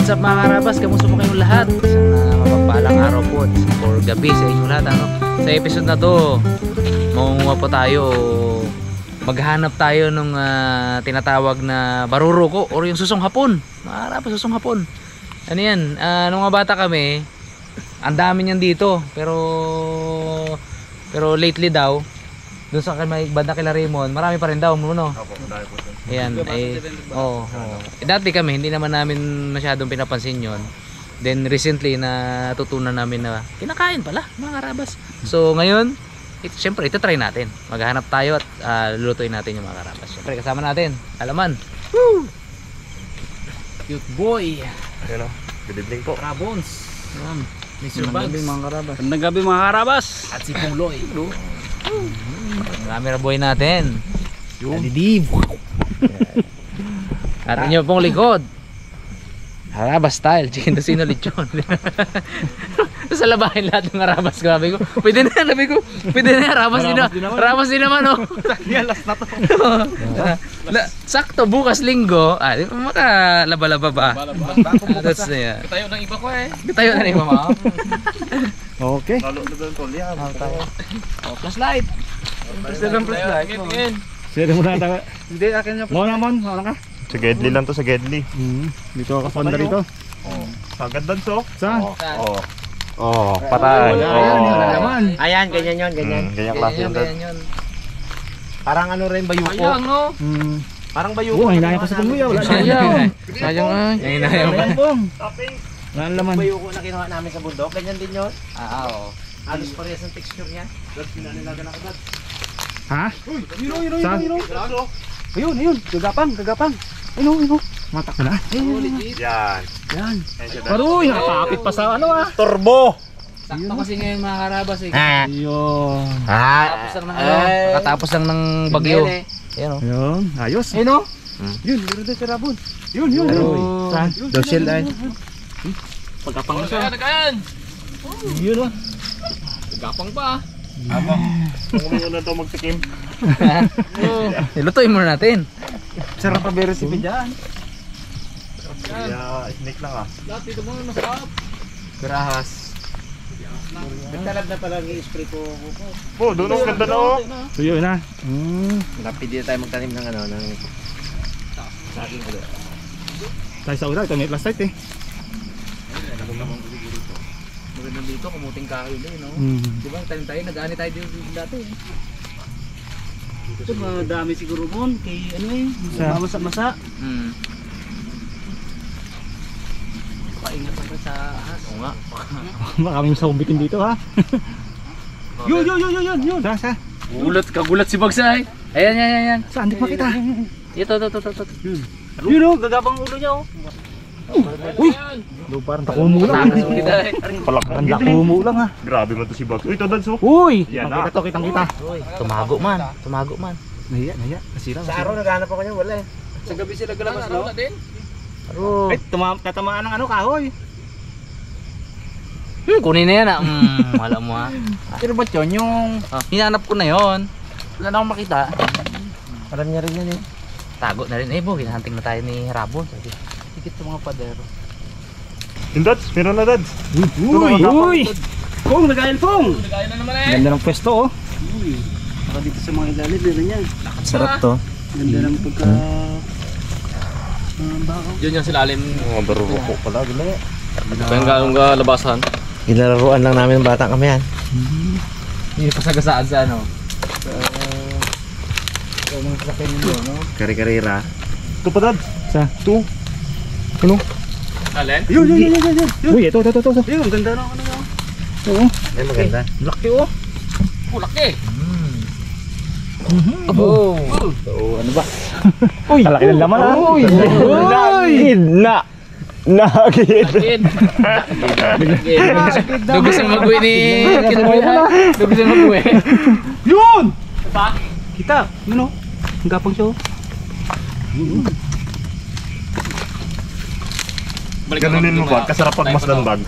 What's up mga karabas? Kamusta po kayong lahat? Isang mapagpalang araw po or gabi sa inyong lahat, ano? Sa episode na to, mangunguha po tayo, maghanap tayo nung tinatawag na baruruko or yung susong hapon. Mga karabas, susong hapon. Ano yan? Nung mga bata kami, ang dami niyan dito. Pero lately daw, doon sa may banda kila Raymond, marami pa rin daw, no? Ayan, ay, dati kami, hindi naman namin masyadong pinapansin yon. Then recently, natutunan namin na kinakain pala, mga karabas. So ngayon, syempre, ito try natin. Maghanap tayo at lulutuin natin yung mga karabas. Syempre, kasama natin, Alaman. Woo! Cute boy. Hello, good evening po. Rabons. Ayan, Mr. Bugs. Mga karabas. Magandang gabi mga karabas. At si Pungloy. Marami na boy natin. Alidib. At inyo pong likod, Harabas style, chicken tocino lechon. Sa labahin lahat ng Harabas, grabe ko. Pwede na, sabi ko. Pwede na, Harabas din naman. Harabas din naman, oh. Last na to. Sakto, bukas linggo. Makalaba-laba ba? That's na yan. Tayo ng iba ko eh. Tayo na rin, mama. Okay. Lalo na doon, Tol. Yan. Flashlight. Flashlight. Sino mo na tayo? Hindi, akin niya. Mo ka? Sa Gedli lang to, sa Gedli. Dito ako sa rito. Sagad doon, so? Saan? Patay. Ayan, ganyan yun, ganyan. Ganyan klase yun, Dad. Parang ano rin, bayuko. Sayang, no? Parang bayuko. Hinayang pa sa tumuya. Sayang. Sayang nga. Hinayang pa. Wala laman. Bayuko na kinuha namin sa bundok, ganyan din yun. Oo. Halos parehas ang texture niya. Ha? Yun. Ayun. Gagapang. Ayun. Mata ko na. Yan. Yan. Yan. Paruy, nakapit pa sa ano ah. Turbo! Sakto kasi ngayon mga karabas eh. Ayun. Katapos lang ng katapos lang ng bagyo. Ayan oh. Ayun. Ayos. Ayun oh. Yun, meron din karabon. Yun. Saan? Dosil ay. Pagkapang na siya. Yun oh. Gapang pa. Kung muna ito magtikim. Nilutuin muna natin. Sarap pa ba recipe dyan? Kaya, snake lang ah. Lahat dito muna masarap. Grahas. Nagtalab na pala i-spray ko. Doon ang ganda na oh. Tuyo na. Lapid dito tayo magtanim ng ano, ng saging ulit. Tayo sa una, ito may flashlight eh. Maganda dito, kumuting kahoy din, no? Diba, tayo, nag-ani tayo dito dati. Ito madami siguro mon kay ano eh, masa-masa. Paingat lang sa ahas. Oo nga. Baka may saubitin dito ha. Yun. Sa. Kagulat si Bagsay. Ayan. Saan di makita? Ito. Yun oh, gagabang ulo niya oh. Uy! Parang takumo lang. Palakpan Ang takumo lang ha. Grabe mo to si Bugs. Uy, ito Dads oh. Uy! Yan na. Kitang-kita. Tumago man. Nahiya. Nasira. Sa araw naghanap ako niya, wala eh. Sa gabi sila galabas no? Pero, Ay, tatamaan ng ano kahoy. kunin na yan ah. Wala mo ah. Pero ba't yun yung... Hinanap ko na yon. Wala na akong makita. Alam niya rin yan eh. Tago na rin. Eh, hinahunting na tayo ni Rabon. Sabi, higit sa mga padero. Yung Dads, meron na Dads. Uy! Pong, nag-ailpong! Nagayon na naman eh. Ganda ng pwesto oh. Saka dito sa mga ilalim, meron yan. Sarap to. Ganda ng pagka... bakaw. Yun yung silalim. Mga baruruko pala, gano'n. Kaya nga labasan. Ginalaruan lang namin bata kami yan. Yung pasagasaan sa ano. Kari-karira. Ito pa Dads. Sa? Ito. Alin? Yun. Uy, ito. Yun, ganda ng ano yun. Oo. Ay, maganda. Laki oh. Laki. Oh. Ano ba? Uy, malaki ng laman ha. Uy. Nakakit. Dugos ang mag-uwi ni Kinboy ha. Dugos ang mag-uwi. Yun! Pa? Kita, yun oh. Ang gapang siya oh. Ganunin mo ba? Kasarap pagmasdan Bugs.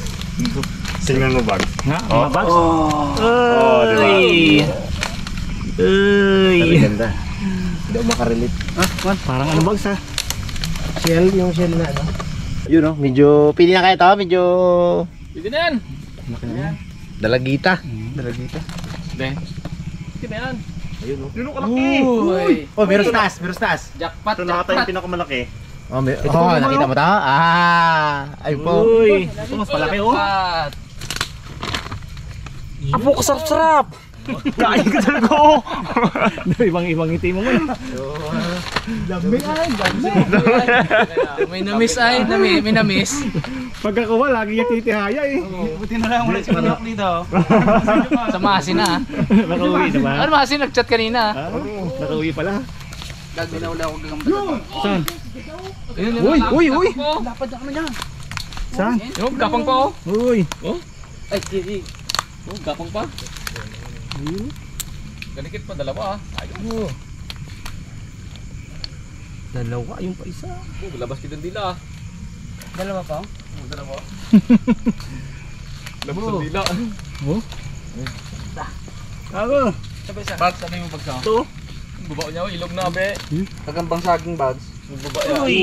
Tingnan mo Bugs. Nga, mga bags. Oh, di ba? Ganda. Hindi ako makarelate. Parang ano bags ha? Shell, yung shell na ano. Yun oh, medyo pili na kayo to, medyo Pwede na yan. dalagita. Hindi. Hindi ba yan? Ayun oh. Yun ang kalaki. Uy! Oh, meron taas. Jackpot, Ito na ata yung pinakamalaki. Oh, nakita mo to? Ay po. Uy! Ito mas malaki oh. Jackpot! Apo ka sarap-sarap! Kain ka talaga oh. Ibang ngiti mo man. May na-miss ay, may na-miss. Pagkakuha, lagi niya titihaya eh. Buti na lang ulit si Manok dito. Sa Masin na. Nakauwi na ba? Ano Masin, nag-chat kanina. Nakauwi pala. Gagawin na wala akong gagamit. Saan? Uy! Lapad na kami dyan. Saan? Yung gapang pa oh. Uy! Ay, hindi. Oh, gapang pa. Galikit pa, dalawa ah. Ayun. Dalawa, yung pa isa. Oh, labas kita dila ah. Dalawa pa? Oh, dalawa. Labas ang dila. Oh? Ako! Bags, ano yung bags ah? Ito? Yung baba niya, oh, ilog na abe. Kagambang saging bags. Yung baba niya. Uy!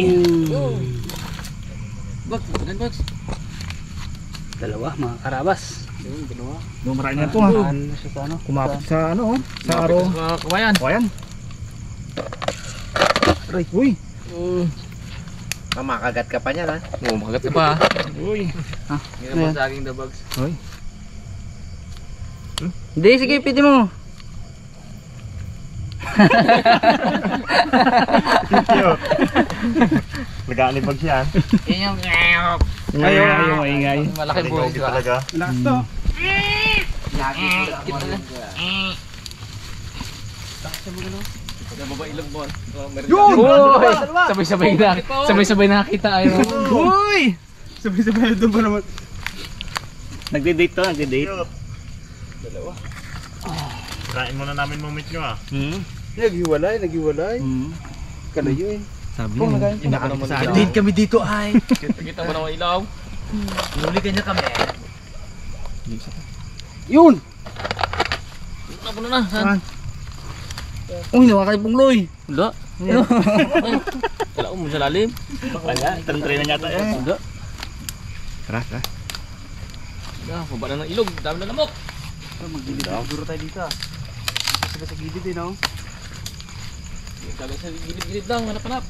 Bags, ganun bags. Dalawa, mga karabas. Yung dalawa. Marami na ito ha. Kumapit sa ano oh. Sa araw. Kawayan. Kawayan. Aray, uy! Makagat ka pa niyan ha. Oo, makagat ka pa. Uy! Hindi naman saging the bags. Uy! Hindi, sige, piti mo. Cute. Lagaan ni Bags yan. Yan yung Yung maingay. malaking buhay Cute ka. talaga. Lakas to. Yun! Sabay-sabay nakita ayo. Uy! Sabay-sabay doon pa naman. Nagde-date to, nagde-date. Cute. Dalawa. Kain muna namin moment nyo ah. Naghiwalay. Kalayo eh. Sabi niya. Inakakita sa akin. Date kami dito ay. Kita mo naman ilaw. Nuli kanya kami. Yun! Ano na? Saan? Uy, nawakay pungloy. Wala. Wala mo sa lalim. Wala, tren na yata eh. Wala. Tara. Baba na ng ilog. Dami na lamok. Siguro tayo dito ah. Kasi sa gilid eh no? Dami sa gilid-gilid lang. Hanap-hanap.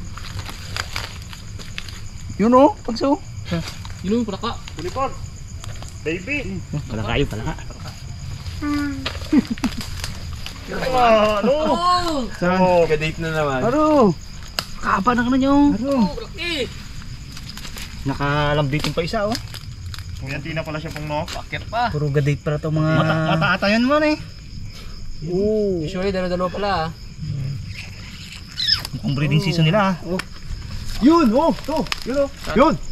Yun oh, pagso. Yun yung palaka. Tulipod. Baby. Pala kayo, pala ka. Ano? Saan? Oh. Nag-date na naman. Aro! Kapa na ka na nyo. Aro! Malaki. Nakalambitin pa isa oh. Kung yan tina pala siya pong no. Bakit pa? Puro gadate para to mga... Mata-ata yan man eh. Oo. Usually dalawa-dalawa pala ah. Mukhang breeding season nila ah. Yun! Oh! To! Yun oh! Yun!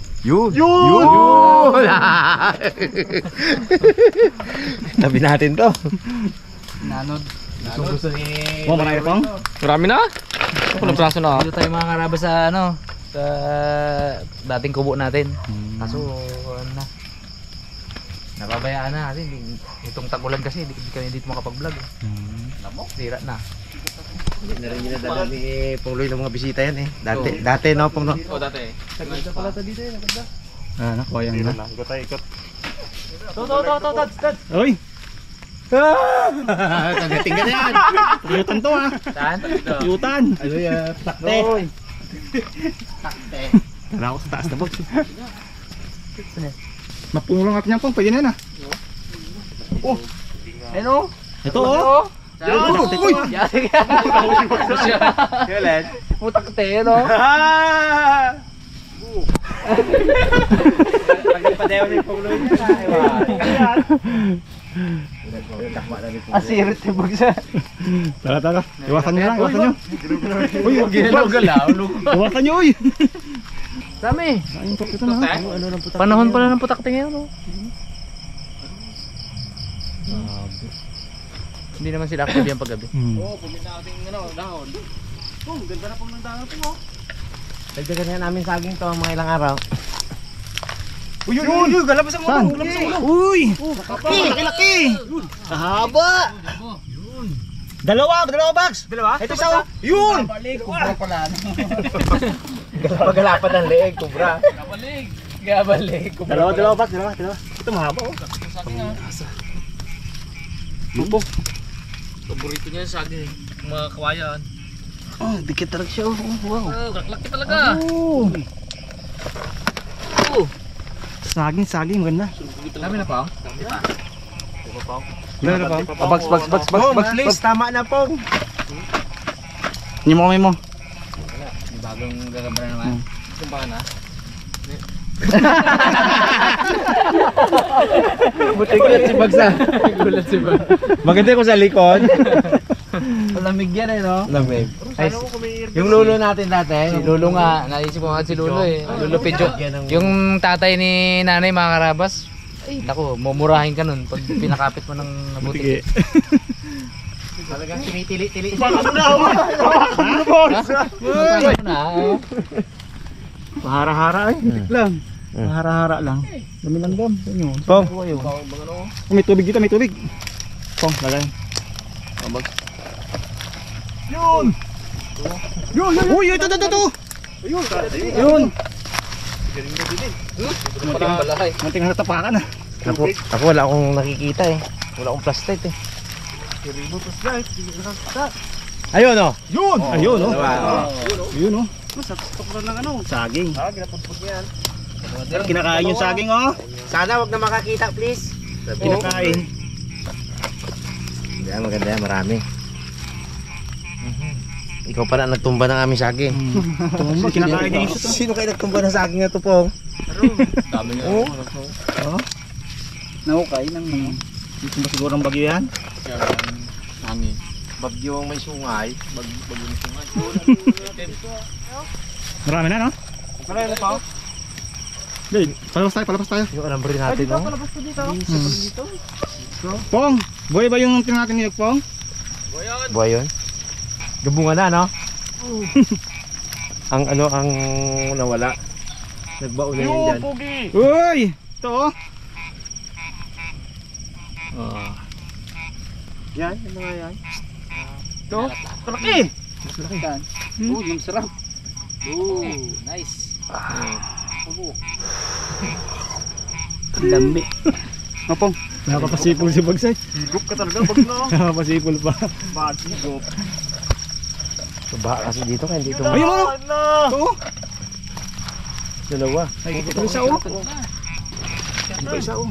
Tabi natin to. Nanod. Gusto ni... Oh, marami pang? Marami na? Kulang praso na. Dito tayo mga karabas sa ano, sa dating kubo natin. Kaso ano na. Nababayaan na kasi itong tagulan kasi hindi kami dito makapag-vlog. Lamok, sira na. Hindi na rin ginadala ni Pungloy ng mga bisita yan eh. Dati no, Pung no? Oh, dati. Naganda pala ito dito eh, naganda. Ah, nakuha yan Tira na. na. Ikot tayo, ikot. Tad. Uy! Tagating ka na yan. Tuyutan to ah. Saan? Tuyutan. Ano yan? Takte. Tara ako sa taas na box. Mapungulong at niyan pong, pwede na yan ah. Oh. Ano? Ito oh. Uy! Yari ka. Kailan? Mutakte, no? Pagpadew ni Pungloy niya na. Asirit yung bagsa. Tara. Iwasan nyo lang, iwasan nyo. Uy, Galaw-galaw. iwasan nyo uy. Dami. Ayun, ito na ha. Panahon pala ng putakte ngayon, no? Hindi naman sila active yan paggabi. Dagdagan na namin saging to mga ilang araw. Uy, galabas ang ulo. Uy! Laki-laki! Kahaba! Dalawa bags! Dalawa? Ito isa oh! Yun! Pagalapan ng leeg, kubra. Gabalik. Dalawa, Bak. Dalawa. Ito mahaba oh. Lupo. Paborito niya yung saging. Mga kawayan. Oh, dikit talaga siya oh. Wow. Laki talaga. Oh. Saging, maganda. Dami na pa? Dami na pa. Bags, Please, tama na pong. Hindi mo kami mo. May bagong gagambara naman. Sumpa ka na. Gulat si Bagsa. Gulat si Bag. Maganda ko sa likod. Malamig yan eh, no? Lamig. Ay, Yung lulo natin dati. Si Lolo nga, naisip ko nga si Lolo eh. Lolo Pedro. Yung tatay ni nanay mga karabas. Ay, naku, mumurahin ka nun pag pinakapit mo ng nabuti. Talagang tinitili-tili. baka mo na ako. Boss. Ay, na. Mahara-hara eh. Bitik lang. Mahara-hara lang. Dami lang dam. Pong. May tubig dito, may tubig. Pong, lagay. Yun! Uy, ito. Yun! Manting natapakan ah. Ako wala akong nakikita eh. Wala akong flashlight eh. Ayun oh. Yun! Ayun oh. Yun Yun oh. Masastok lang ng ano, saging. Kinakain yung saging oh. Sana wag na makakita please. Kinakain. Yan, maganda yan, marami. Ikaw pala ang nagtumba ng aming saging. Tumba, kinakain niya yung Sino kayo nagtumba ng saging na to po? Dami nga. oh. Naukay ng ano. Dito ba siguro ang bagyo yan? Hangin. Bagyo ang may sungay. Bagyo ng sungay. Marami na no? Marami na pa. Dave, palabas tayo. Yung alam rin natin no? Pong, buhay ba yung tingnan natin niyog, Pong? Buhay yun? Gabunga na no? ang nawala. Nagbaon na yun dyan. Uy! Ito oh. Yan, yung mga yan. Ito. Malaki! Oh, yung sarap. Oh, nice. Lambi. Pong, nakapasipol si Bagsay. Higop ka talaga, bag na. Nakapasipol pa. Bag, higop. Baha kasi dito kaya dito. Ayun oh! Ito oh. Dalawa. Ay, ito isa oh. Ito isa oh.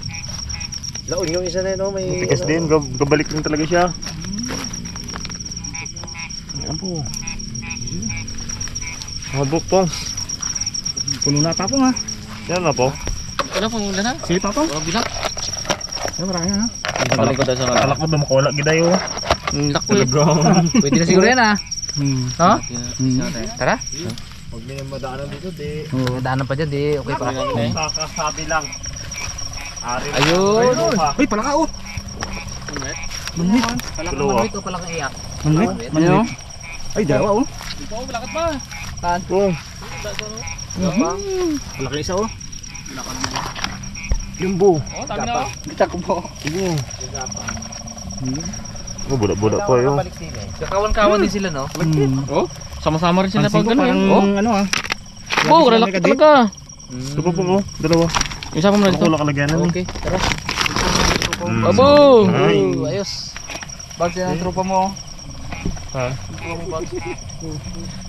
Laon yung isa na yun oh. May Tikas din, gabalik din talaga siya. Ayan po. Habok po. Puno na pa Pong ha. Yan na po. Wala pang ulan na. Sige pa Pong. Wala bilang. Ay, marami na ha. Pagaling ko daw sa Alak ko dumakawala giday oh. Lako eh. Pwede na siguro yan ah. No? Tara. Pag may madaanan dito, di. Daanan pa dyan, di. Okay pa. Kakasabi lang. Ari na. Ayun. Uy, palaka oh. Manwit. Palang Dalawa. manwit o palang iyak? Manwit. Ay, dalawa oh. Lakad pa. Taan. Malaki isa oh. Limbo. Oh, dami na. Kita ko po. Oh, budak-budak po yun. Kakawan-kawan din sila, no? Oh, sama-sama rin sila Pansin pag ko parang gano'n. ano ah. Oh, lalaki talaga. Ito po po, dalawa. Isa ko muna dito. Makulak kalagyanan eh. Okay, tara. Mm. Abo! Ay. Ayos. Bags yan ang tropa mo. Ha?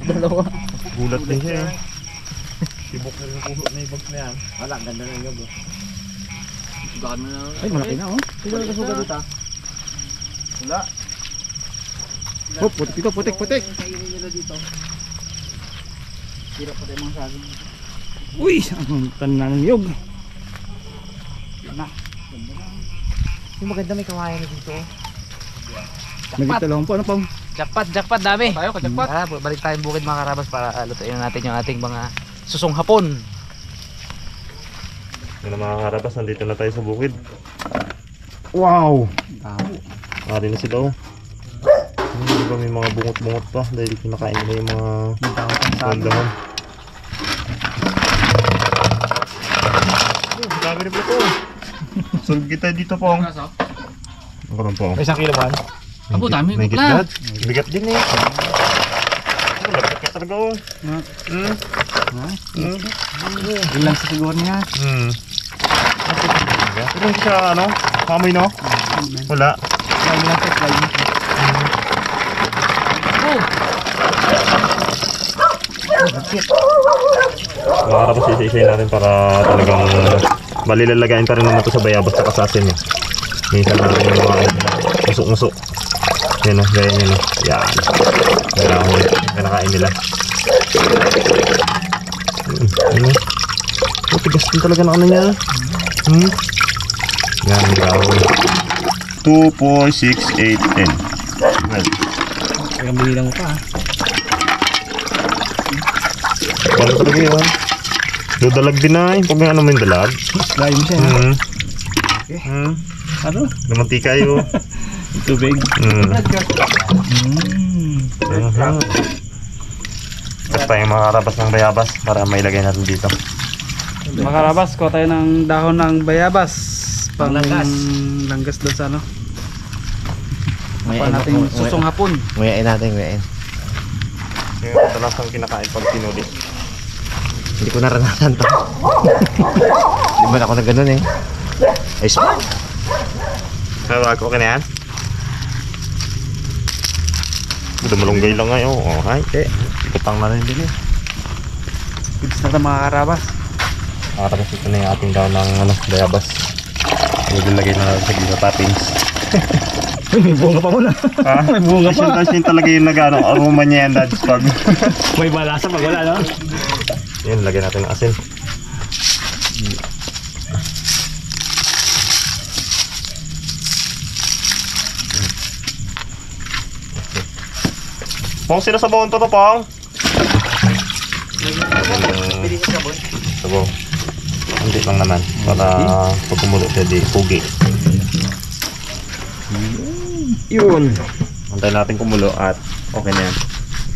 Dalawa. Gulat din siya eh. Sibok na rin puso na yung bags na yan. Wala, ganda na yung gabi. Bakit mo na. Ay, malaki na oh. Siguro kasugat dito. Wala. Oh, putik dito, putik. Kainin nila dito. Hirap pa tayo mga saging. Uy, ang tanan ng niyog. Yung maganda may kawayan na dito. Nagtalong po, ano Pong? Jackpot, dami. Tayo ka jackpot. Balik tayong bukid mga karabas para lutuin natin yung ating mga susong hapon. Yan ang mga karabas, nandito na tayo sa bukid. Wow! Ari na sila oh. Hindi ba may mga bungot-bungot pa dahil kinakain nila yung mga dahon. Dami rin po. Solve kita dito po. Ang karoon po. Isang kilo ba? Abo, dami. May Bakla. bigat din eh. Lagat ka talaga oh. Ilang sa siguro niya. Ito hindi siya ano? Kamoy no? Wala. Slime lang po, slime. Makarapos isa-isay natin para talagang malilalagayin pa rin naman ito sa bayabas sa kasasin eh. Minsan na rin yung mga musok-musok. Yan o, gaya nyo no. Yan. Kinakain nila. Ano? Tigas din talaga na ano niya. Yan, gawin. 2, 4, 6, 8, 10. Well. Kaya bilang pa. Paano talaga yun? Dalag din na eh. Pag ano mo yung dalag. Slime siya. Ano? Namantika yun. Tubig. Tapos tayong makarabas ng bayabas para mailagay natin dito. Makarabas ko tayo ng dahon ng bayabas. Pang langgas doon sa ano. Pa natin susong hapon. Nguyain natin, nguyain. Yung kadalasang kinakain pag tinuli. Hindi ko naranasan to. Di ba ako na ganun eh. Ay, smart. Tawag ko na yan. Dumalunggay lang ngayon. Oh, hay. Ikutang na rin din eh. Pwede na mga karabas. Tapos ito na yung ating daw ng ano, bayabas. Ilagay na natin sa gila toppings. May bunga pa muna. May bunga pa. Kasi talaga yung nag-ano, aroma niya yan dad's pag. May balasa pag wala, no? Yun, lagyan natin ng asin. Pong, sila sabon to Pong? Pili sa sabon. Sabon. Hindi lang naman. Para pag kumulo siya di pugi. Yun. Antayin natin kumulo at okay na yan.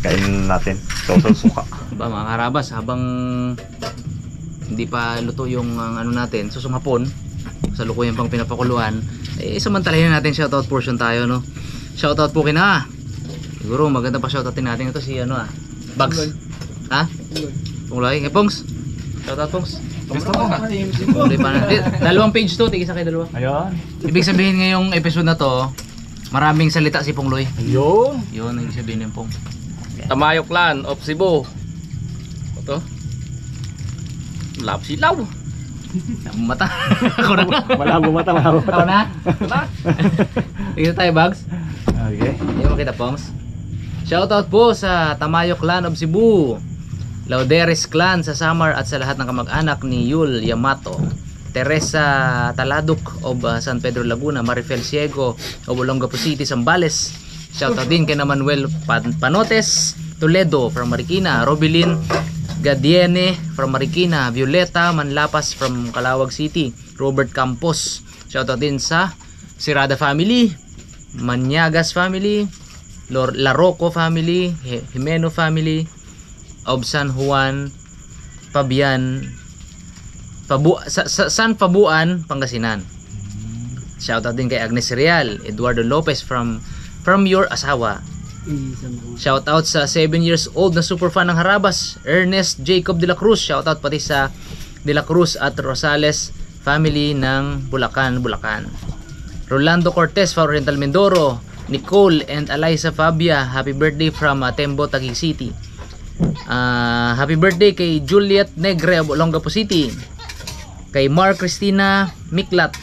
Kainin natin. So, suka. Ba mga karabas, habang hindi pa luto yung ano natin, susong hapon, sa lukuyan pang pinapakuluan, eh samantalahin natin shoutout portion tayo, no? Shoutout po kina. Siguro maganda pa shoutoutin natin ito si ano Bugs. Ha? Pungloy. Pongs. Shoutout Pongs. Gusto mo ba? Pungloy pa na. Dalawang page to, tigisa kayo dalawa. Ayun. Ibig sabihin ngayong episode na to, maraming salita si Pungloy. Ayun. Yun ang ibig sabihin ng Pong. Tamayo Clan of Cebu. Ito. Lab silaw. Mata. Ako na. Malabo mata, malabo Ako na. Tingnan tayo, Bugs. Okay. Hindi mo makita, Pongs. Shoutout po sa Tamayo Clan of Cebu, Lauderes Clan sa Samar at sa lahat ng kamag-anak ni Yul Yamato, Teresa Taladuk of San Pedro Laguna, Marifel Ciego of Olongapo City, Zambales. Shoutout din kay Manuel Panotes Toledo from Marikina, Robilin Gadiene from Marikina, Violeta Manlapas from Calawag City, Robert Campos. Shoutout din sa Sirada family, Manyagas family, Larroco family, Jimeno family of San Juan, Pabian, San Pabuan, Pangasinan. Shoutout din kay Agnes Real, Eduardo Lopez from your asawa. Shoutout sa 7 years old na super fan ng Harabas, Ernest Jacob de la Cruz. Shoutout pati sa de la Cruz at Rosales family ng Bulacan. Rolando Cortez for Oriental Mindoro, Nicole and Eliza Fabia, happy birthday from Tembo, Taguig City. Happy birthday kay Juliet Negre of Olongapo City, kay Mark Cristina Miklat,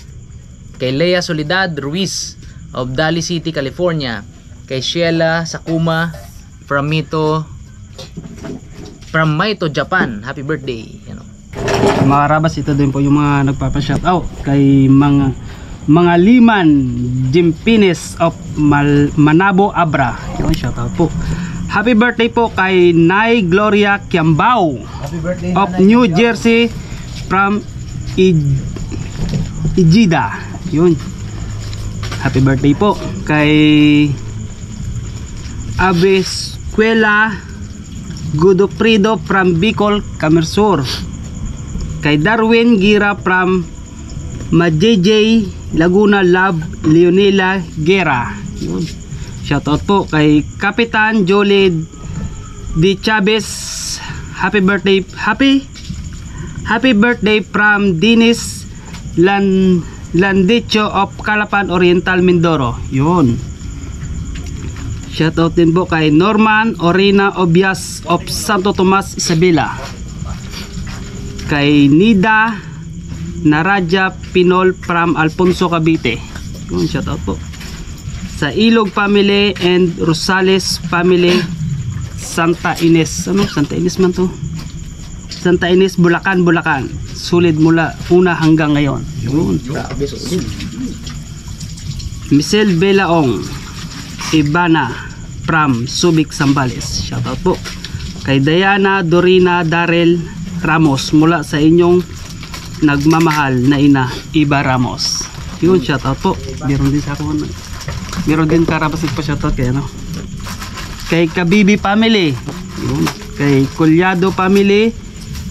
kay Lea Soledad Ruiz of Dali City, California, kay Sheila Sakuma from Maito, Japan. Happy birthday. Mga Karabas, ito din po yung mga nagpapa-shoutout kay mga Liman Jimpines of Manabo, Abra. Yun, shoutout po. Happy birthday po kay Nay Gloria Kiambao of New Jersey from Ijida. Yun. Happy birthday po kay Abescuela Godofredo from Bicol, Camersur. Kay Darwin Gira from Majj Laguna Lab, Leonela Guerra. Yun. Shoutout po kay Kapitan Jolie Di Chavez happy birthday from Dennis Landicho of Calapan Oriental, Mindoro. Yun. Shoutout din po kay Norman Orina Obias of Santo Tomas, Isabela. Kay Nida Naraja Pinol from Alfonso, Cavite. Yun, shoutout po. Sa Ilog family and Rosales family, Santa Ines. Ano? Santa Ines man to. Santa Ines, Bulacan, Bulacan. Sulit mula una hanggang ngayon. Yun. Michelle Belaong Ibana from Subic, Zambales. Shoutout po. Kay Diana Dorina Darrell Ramos mula sa inyong nagmamahal na ina, Iba Ramos. Yun, shoutout po. Meron din sa ako. Meron din Karabas pa shoutout kay ano. Kay Kabibi family. Yun. Kay Kulyado family.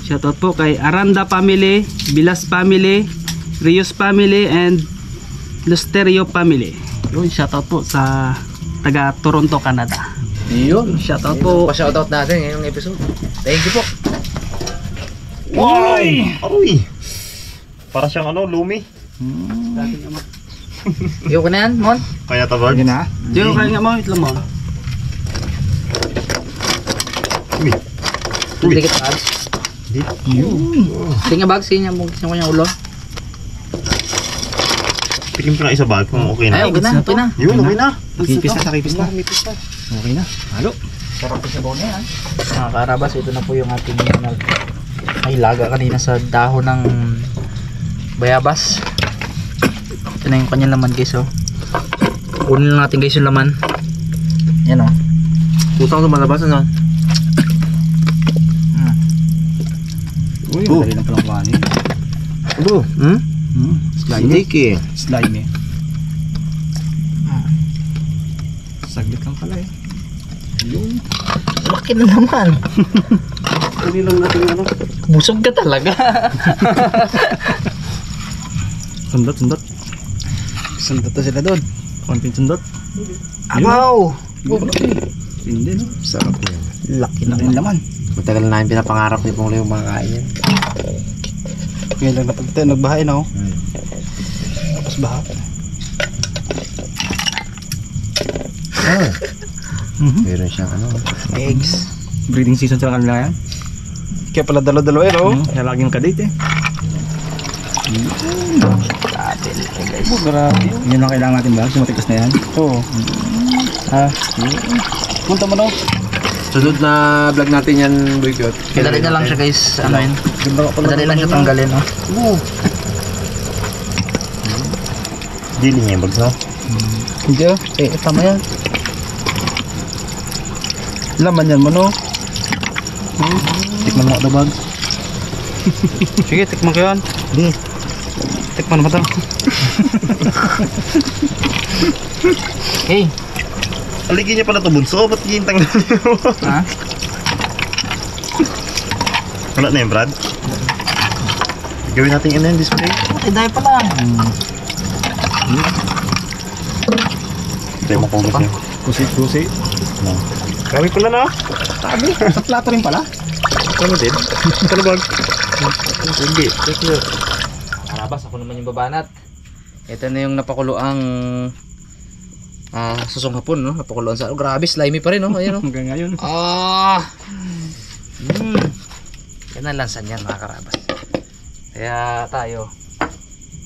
Shoutout po kay Aranda family, Bilas family, Rios family, and Lusterio family. Yun, shoutout po sa taga Toronto, Canada. Yun. Shoutout po. Pa-shoutout natin ngayong episode. Thank you po. Uy! Aroy! Para siyang ano, lumi. Yung ko na yan, Mon. Kaya tabag. Yun na. Diyo, kaya nga mo, itlang mo. Uy! Uy! Dikit bags. Sige nga bags, sige nga mong kanyang ulo. Tikim ka na isa bag kung okay na. Ay, okay na, okay na. Yun, okay na. Kipis na. Okay na. Halo. Sarap yung sabaw na yan. Mga Karabas, ito na po yung ating ay laga kanina sa dahon ng bayabas. Ito na yung kanyang laman guys, oh. Kunin lang natin guys yung laman. Yan, oh. Putang lumalabas na. Uy, madali lang palang kuhanin. Ano? Slimy. Sticky. Slimy. Saglit lang pala eh. Yun. Laki na naman. Hindi lang natin ano. Busog ka talaga. Sundot. Sundot na sila doon. Konting sundot. Abaw! Hindi no. Sarap yan. Laki Laki ng laman. Matagal na yung pinapangarap ni Pong Leo makakain yan. Ngayon lang napagtayo. Nagbahay na oh. Tapos baha. Meron siyang ano. eggs. Breeding season sa kanila yan. Kaya pala dalawa-dalawa eh oh. Kaya laging kadate eh. Grabe laki guys. Grabe. Yun lang kailangan natin ba? Sumatikas na yan? Oo. Punta mo daw. Sunod na vlog natin yan, Boycott. Madali na lang siya guys. Ano yun? Madali lang siya tanggalin, oh. Dili niya yung bags, no? Hindi oh. Tama yan. Laman yan mo no. Tikman mo ito bag. Sige, tikman ko yan. Hindi. Tikman mo ito. Hey. Aligin niya pala ito bunso. Ba't gintang na niyo? Ha? Wala na yun, Brad? Gawin natin yun yung display. Ay, dahil pala. Hindi mo kung gusto. Kusi. Kami pala na. Sabi, sa plato rin pala. Kami din. Talabag. Hindi. Karabas, ako naman yung babanat. Ito na yung napakuloang susong hapon, no? Napakuloan sa... Oh, grabe, slimy pa rin, no? Ayan, no? Hanggang ngayon. Yan ang lansan yan, mga Karabas. Kaya tayo,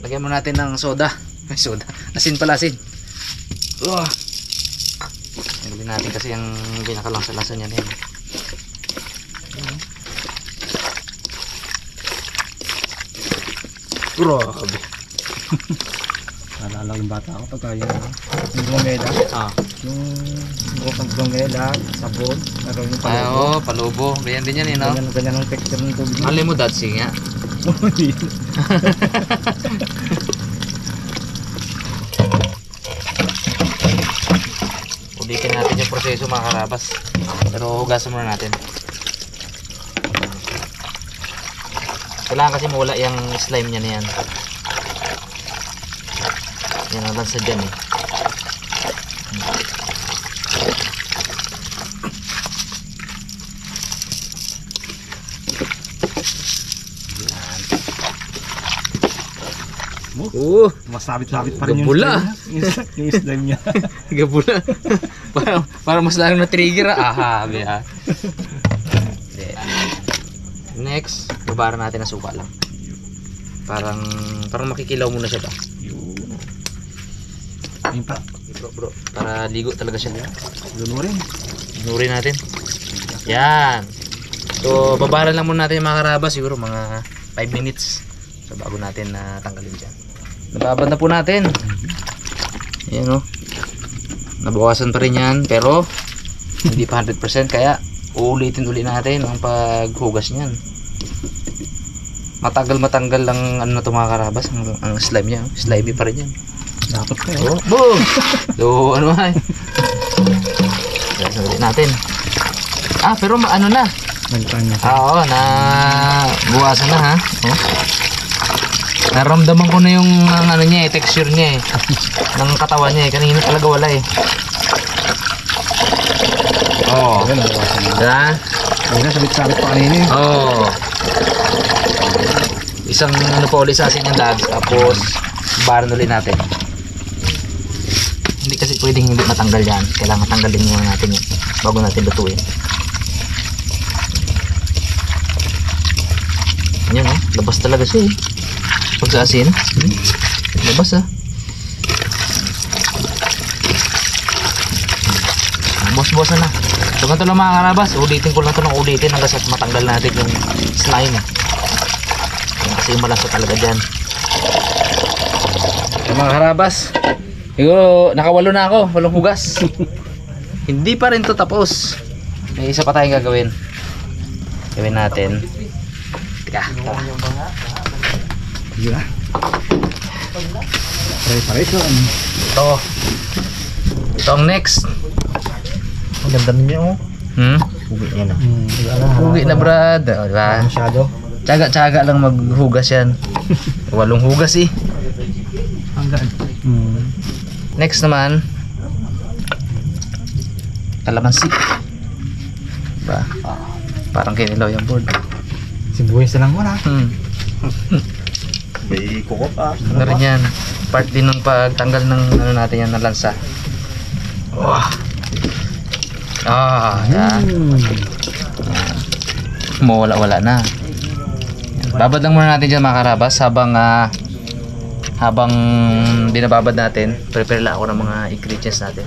lagyan mo natin ng soda. Ay, soda. Asin pala, asin. Lagyan natin kasi yung pinakalansan-lansan yan. Grabe. Naalala yung bata ako pagka yung gongela. Yung gongela, sabon, naroon yung Ay, palubo. palubo. Ganyan din yan, no? Ganyan ang texture ng tubig. Mali mo, Datsi nga. Ulitin natin yung proseso, mga Karabas. Pero hugasan muna natin. Kailangan kasi mawala yung slime niya na yan. Yan ang lansa dyan eh. Mas sabit-sabit pa rin yung Gabula. yung slime niya. Gabula. Parang mas lalong na-trigger ah. Habi ah. Next, babara natin ang suka lang. Parang makikilaw muna siya ba? Ayun pa. Bro. Para ligo talaga siya. Lunurin. Inurin natin. Yan. So, babaran lang muna natin yung mga karabas. Siguro mga 5 minutes. So, bago natin tanggalin dyan. Nababad na po natin. Ayan o. Nabawasan pa rin yan. Pero, hindi pa 100%. Kaya, uulitin uli natin ang paghugas niyan. Matanggal lang ano na ito mga karabas. Ang slime niya. Slimy pa rin yan. Dapat pa yun. Oh, boom! So, ano ay? Ulit natin. Pero ano na? Oo, na buwasan na ha. Oh. Naramdaman ko na yung ano niya texture niya ng katawan niya kanina talaga wala Oh. Diba? Ayun na, sabit-sabit pa kanina eh. Isang ano pa ulit sa asin yung lags tapos baran ulit natin. Hindi kasi pwedeng hindi matanggal yan. Kailangan tanggalin muna natin yan bago natin lutuin. Yan labas talaga siya pag sa asin. Labas Boss-bossan na. So ganito lang mga karabas. Ulitin ko lang ito ng ulitin hanggang sa matanggal natin yung slime. Kasi malasa talaga dyan. So, mga karabas, siguro nakawalo na ako. Walong hugas. Hindi pa rin to tapos. May isa pa tayong gagawin. Gawin natin. Teka, tara. Yeah. Pare-pareso. Ito ang next. Ang ganda niya Uwi niya na. Uwi na brad. Diba? Masyado. Tsaga-tsaga lang maghugas yan. 8 hugas Hanggang. Next naman, kalamansi. Diba? Parang kinilaw yung board. Sibuyas na lang wala. May kuko pa. Ano rin yan? Part din ng pagtanggal ng ano natin yan na lansa. Yan. Mawala-wala na. Babad lang muna natin dyan mga karabas habang binababad natin. Prepare lang ako ng mga ingredients natin.